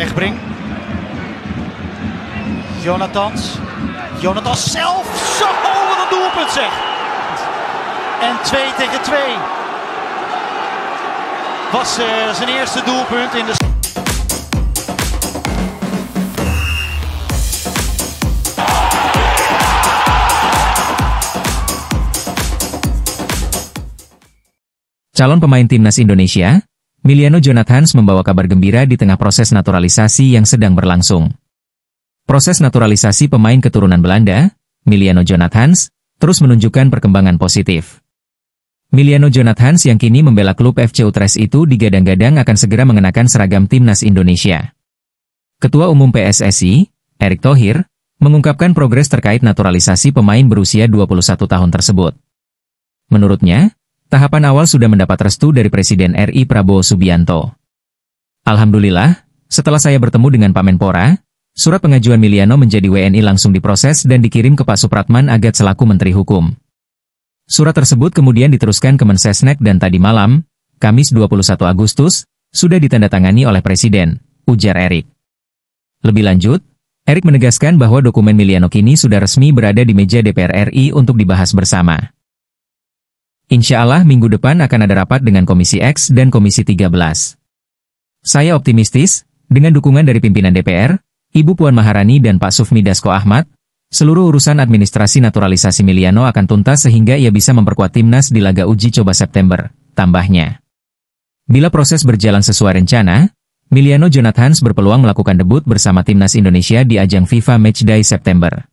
Egbrink. Jonathans. Jonathans zelf. Zo, wat een doelpunt zeg. En 2-2. Was zijn eerste doelpunt in de... Calon pemain timnas Indonesia, Miliano Jonathans membawa kabar gembira di tengah proses naturalisasi yang sedang berlangsung. Proses naturalisasi pemain keturunan Belanda, Miliano Jonathans, terus menunjukkan perkembangan positif. Miliano Jonathans yang kini membela klub FC Utrecht itu digadang-gadang akan segera mengenakan seragam timnas Indonesia. Ketua Umum PSSI, Erick Thohir, mengungkapkan progres terkait naturalisasi pemain berusia 21 tahun tersebut. Menurutnya, tahapan awal sudah mendapat restu dari Presiden RI Prabowo Subianto. Alhamdulillah, setelah saya bertemu dengan Pak Menpora, surat pengajuan Miliano menjadi WNI langsung diproses dan dikirim ke Pak Supratman Agat selaku Menteri Hukum. Surat tersebut kemudian diteruskan ke Mensesnek dan tadi malam, Kamis 21 Agustus, sudah ditandatangani oleh Presiden, ujar Erick. Lebih lanjut, Erick menegaskan bahwa dokumen Miliano kini sudah resmi berada di meja DPR RI untuk dibahas bersama. Insya Allah minggu depan akan ada rapat dengan Komisi X dan Komisi 13. Saya optimistis, dengan dukungan dari pimpinan DPR, Ibu Puan Maharani dan Pak Sufmi Dasko Ahmad, seluruh urusan administrasi naturalisasi Miliano akan tuntas sehingga ia bisa memperkuat timnas di laga uji coba September, tambahnya. Bila proses berjalan sesuai rencana, Miliano Jonathans berpeluang melakukan debut bersama timnas Indonesia di ajang FIFA Matchday September.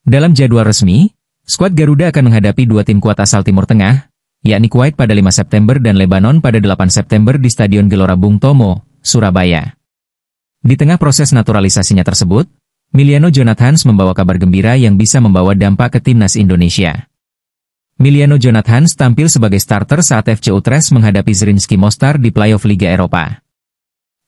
Dalam jadwal resmi, skuad Garuda akan menghadapi dua tim kuat asal Timur Tengah, yakni Kuwait pada 5 September dan Lebanon pada 8 September di Stadion Gelora Bung Tomo, Surabaya. Di tengah proses naturalisasinya tersebut, Miliano Jonathans membawa kabar gembira yang bisa membawa dampak ke timnas Indonesia. Miliano Jonathans tampil sebagai starter saat FC Utrecht menghadapi Zrinjski Mostar di playoff Liga Eropa.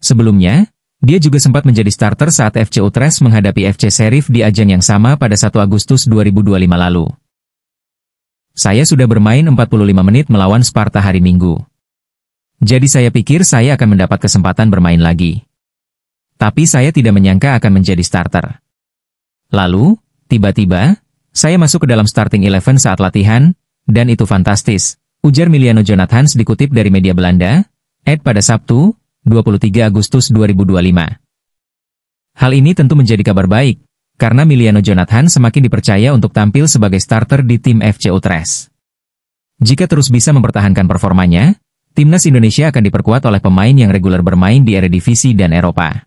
Sebelumnya, dia juga sempat menjadi starter saat FC Utrecht menghadapi FC Sheriff di ajang yang sama pada 1 Agustus 2025 lalu. Saya sudah bermain 45 menit melawan Sparta hari Minggu. Jadi saya pikir saya akan mendapat kesempatan bermain lagi. Tapi saya tidak menyangka akan menjadi starter. Lalu, tiba-tiba, saya masuk ke dalam starting 11 saat latihan, dan itu fantastis, ujar Miliano Jonathans dikutip dari media Belanda, pada Sabtu, 23 Agustus 2025. Hal ini tentu menjadi kabar baik, karena Miliano Jonathans semakin dipercaya untuk tampil sebagai starter di tim FC Utrecht. Jika terus bisa mempertahankan performanya, timnas Indonesia akan diperkuat oleh pemain yang reguler bermain di Eredivisie dan Eropa.